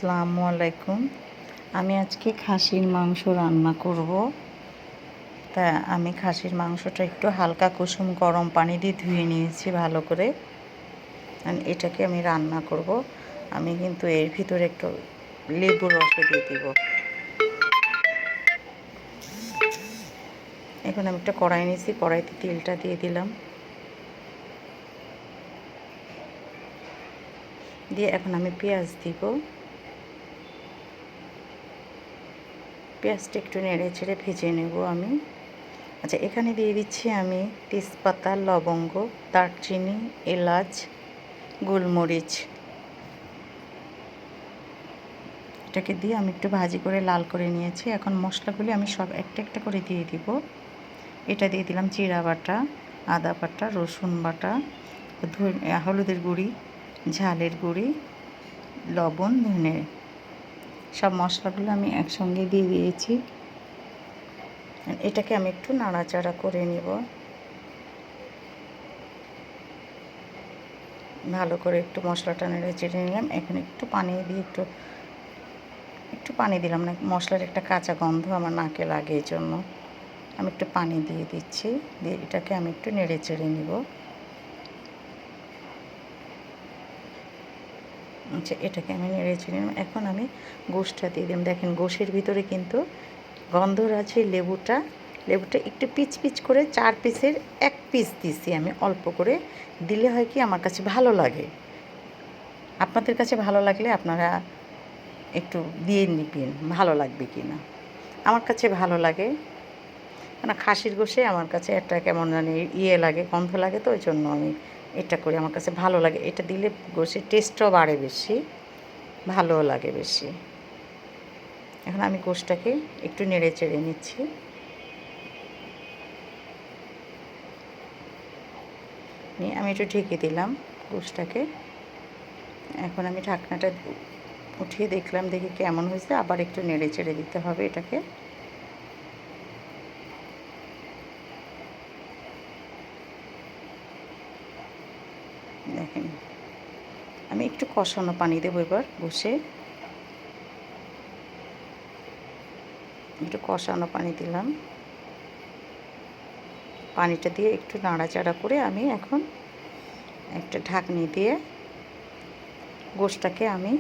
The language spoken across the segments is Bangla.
আসসালামু আলাইকুম। আমি আজকে খাসির মাংস রান্না করব। তা আমি খাসির মাংসটা একটু হালকা কুসুম গরম পানি দিয়ে ধুয়ে নিয়েছি ভালো করে। এটাকে আমি রান্না করব। আমি কিন্তু এর ভিতরে একটু লেবুর রস দিয়ে দিব। এখন আমি একটা কড়াই নিয়েছি, কড়াইতে তেলটা দিয়ে দিলাম। দিয়ে এখন আমি পেঁয়াজ দিব। পেঁয়াজটা একটু নেড়ে ছেড়ে ভেজে নেব আমি। আচ্ছা, এখানে দিয়ে দিচ্ছি আমি তেজপাতা, লবঙ্গ, দারচিনি, এলাচ, গোলমরিচ। এটাকে দিয়ে আমি একটু ভাজি করে লাল করে নিয়েছি। এখন মশলাগুলি আমি সব একটা একটা করে দিয়ে দিব। এটা দিয়ে দিলাম জিরা বাটা, আদা বাটা, রসুন বাটা, হলুদের গুঁড়ি, ঝালের গুঁড়ি, লবণ, ধনে। সব মশলাগুলো আমি একসঙ্গে দিয়ে দিয়েছি। এটাকে আমি একটু নাড়াচাড়া করে নিব। ভালো করে একটু মশলাটা নেড়ে চেড়ে নিলাম। এখন একটু পানি দিয়ে একটু পানি দিলাম, না মশলার একটা কাঁচা গন্ধ আমার নাকে লাগে, এই জন্য আমি একটু পানি দিয়ে দিচ্ছি। দিয়ে এটাকে আমি একটু নেড়ে চেড়ে নিব। আচ্ছা, এটাকে আমি নেড়ে চেড়ে নিলাম। এখন আমি গোশটা দিয়ে দিলাম। দেখেন, গোশের ভিতরে কিন্তু গন্ধর আছে। লেবুটা একটু পিচ পিচ করে 4 পিসের 1 পিস দিছি আমি, অল্প করে দিলে হয় কি আমার কাছে ভালো লাগে। আপনাদের কাছে ভালো লাগলে আপনারা একটু দিয়ে নিবেন, ভালো লাগবে কি না। আমার কাছে ভালো লাগে, কেন খাসির গোশে আমার কাছে একটা কেমন জানি লাগে, গন্ধ লাগে, তো ওই জন্য আমি এটা করি। আমার কাছে ভালো লাগে, এটা দিলে গোশের টেস্টও বাড়ে বেশি, ভালোও লাগে বেশি। এখন আমি গোশটাকে একটু নেড়ে চেড়ে নিচ্ছি। নিয়ে আমি একটু ঢেকে দিলাম গোশটাকে। এখন আমি ঢাকনাটা উঠিয়ে দেখলাম, দেখি কেমন হয়েছে। আবার একটু নেড়ে চেড়ে দিতে হবে এটাকে। দেখেন, আমি একটু কষানো পানি দেবো এবার বসে। একটু কষানো পানি দিলাম। পানিটা দিয়ে একটু নাড়াচাড়া করে আমি এখন একটা ঢাকনি দিয়ে গোশটাকে আমি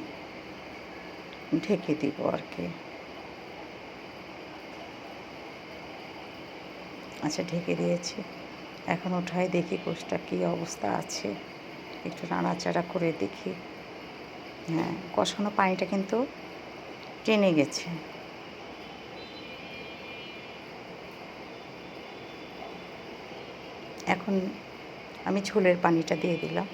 ঢেকে দিব আর কি। আচ্ছা, ঢেকে দিয়েছি। এখন উঠাই দেখি গোশটা কী অবস্থা আছে, একটু নাড়াচাড়া করে দেখি। হ্যাঁ, কষানো পানিটা কিন্তু টেনে গেছে। এখন আমি ঝোলের পানিটা দিয়ে দিলাম।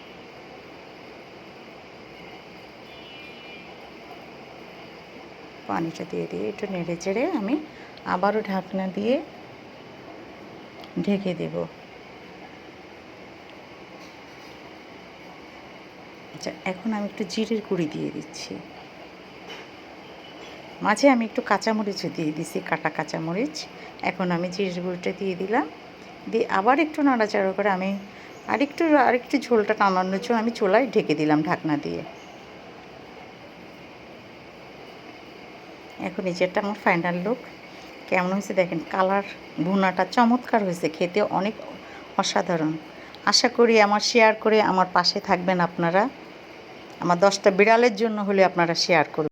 পানিটা দিয়ে একটু নেড়ে চেড়ে আমি আবারও ঢাকনা দিয়ে ঢেকে দেব। আচ্ছা, এখন আমি একটু জিরের গুঁড়ি দিয়ে দিচ্ছি। মাঝে আমি একটু কাঁচামরিচও দিয়ে দিছি, কাটা কাঁচামরিচ। এখন আমি জিরের গুঁড়িটা দিয়ে দিলাম। দিয়ে আবার একটু নাড়াচাড়া করে আমি আরেকটু ঝোলটা টানানোর জন্য আমি চুলায় ঢেকে দিলাম ঢাকনা দিয়ে। এখন এই যেটা আমার ফাইনাল লুক কেমন হয়েছে দেখেন। কালার, ভুনাটা চমৎকার হয়েছে, খেতে অনেক অসাধারণ। আশা করি আমার শেয়ার করে আমার পাশে থাকবেন আপনারা। আমার 10টা বিড়ালের জন্য হলে আপনারা শেয়ার করবেন।